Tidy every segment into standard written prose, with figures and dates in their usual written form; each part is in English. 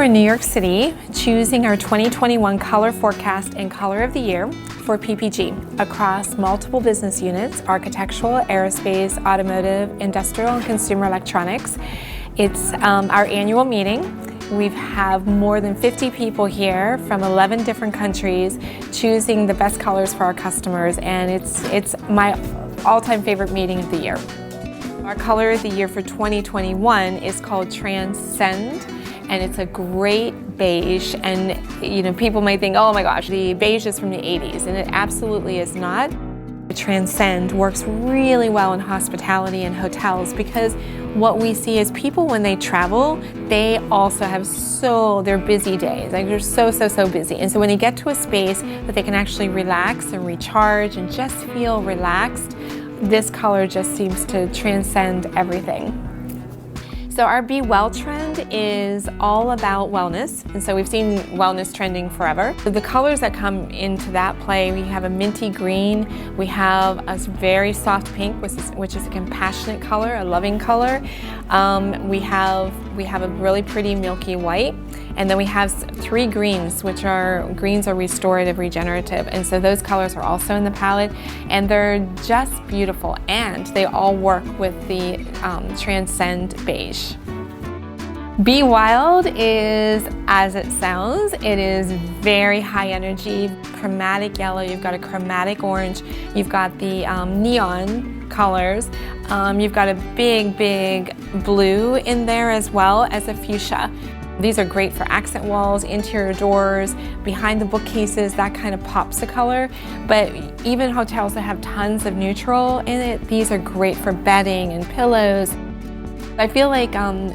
we're in New York City choosing our 2021 color forecast and color of the year for PPG across multiple business units: architectural, aerospace, automotive, industrial, and consumer electronics. It's our annual meeting. We have more than 50 people here from 11 different countries choosing the best colors for our customers, and it's my all-time favorite meeting of the year. Our color of the year for 2021 is called Transcend, and it's a great beige. And people might think, oh my gosh, the beige is from the 80s, and it absolutely is not. Transcend works really well in hospitality and hotels because what we see is people, when they travel, they also have their busy days. Like, they're so busy. And so when they get to a space that they can actually relax and recharge and just feel relaxed, this color just seems to transcend everything. So our Be Well trend is all about wellness, and so we've seen wellness trending forever. So the colors that come into that play, we have a minty green, we have a very soft pink, which is a compassionate color, a loving color. We have a really pretty milky white, and then we have 3 greens, greens are restorative, regenerative, and so those colors are also in the palette, and they're just beautiful, and they all work with the Transcend beige. Be Wild is as it sounds. It is very high energy, chromatic yellow, you've got a chromatic orange, you've got the neon colors, you've got a big blue in there as well as a fuchsia. These are great for accent walls, interior doors, behind the bookcases, that kind of pops the color. But even hotels that have tons of neutral in it, these are great for bedding and pillows. I feel like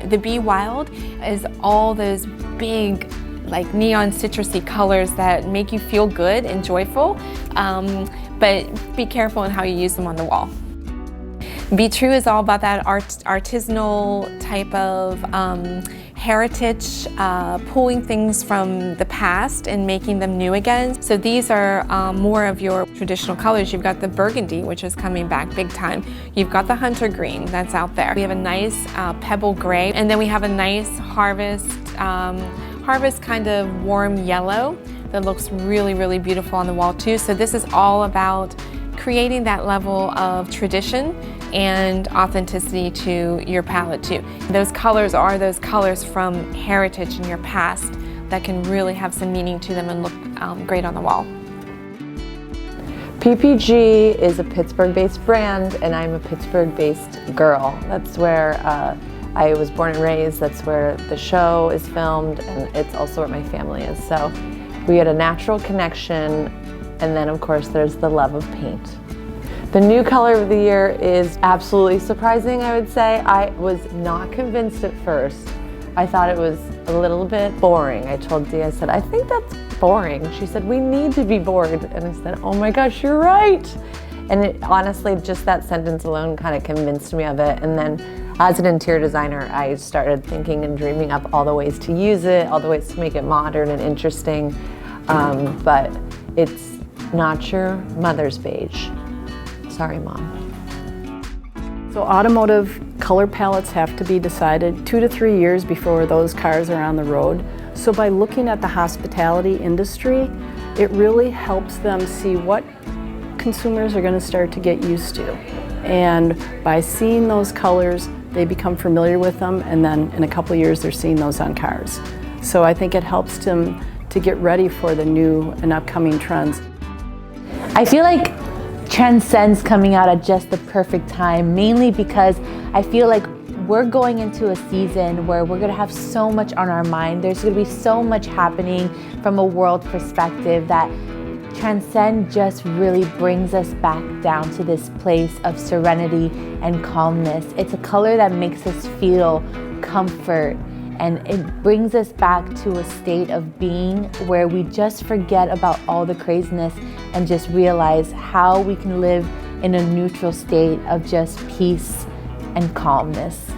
the Be Wild is all those big, like, neon citrusy colors that make you feel good and joyful, but be careful in how you use them on the wall. Be True is all about that artisanal type of heritage, pulling things from the past and making them new again. So these are more of your traditional colors. You've got the burgundy, which is coming back big time. You've got the hunter green that's out there. We have a nice pebble gray, and then we have a nice harvest kind of warm yellow that looks really beautiful on the wall too. So this is all about creating that level of tradition and authenticity to your palette too. Those colors are those colors from heritage in your past that can really have some meaning to them and look great on the wall. PPG is a Pittsburgh-based brand, and I'm a Pittsburgh-based girl. That's where I was born and raised. That's where the show is filmed, and it's also where my family is. So we had a natural connection, and then of course there's the love of paint. The new color of the year is absolutely surprising, I would say. I was not convinced at first. I thought it was a little bit boring. I told Dee, I said, I think that's boring. She said, we need to be bored. And I said, oh my gosh, you're right. And honestly, just that sentence alone kind of convinced me of it. And then as an interior designer, I started thinking and dreaming up all the ways to use it, all the ways to make it modern and interesting. But it's not your mother's beige. Sorry, Mom. So automotive color palettes have to be decided 2 to 3 years before those cars are on the road. So by looking at the hospitality industry, it really helps them see what consumers are going to start to get used to. And by seeing those colors, they become familiar with them, and then in a couple of years they're seeing those on cars. So I think it helps them to get ready for the new and upcoming trends. I feel like Transcend's coming out at just the perfect time, mainly because I feel like we're going into a season where we're gonna have so much on our mind. There's gonna be so much happening from a world perspective that Transcend just really brings us back down to this place of serenity and calmness. It's a color that makes us feel comfort, and it brings us back to a state of being where we just forget about all the craziness and just realize how we can live in a neutral state of just peace and calmness.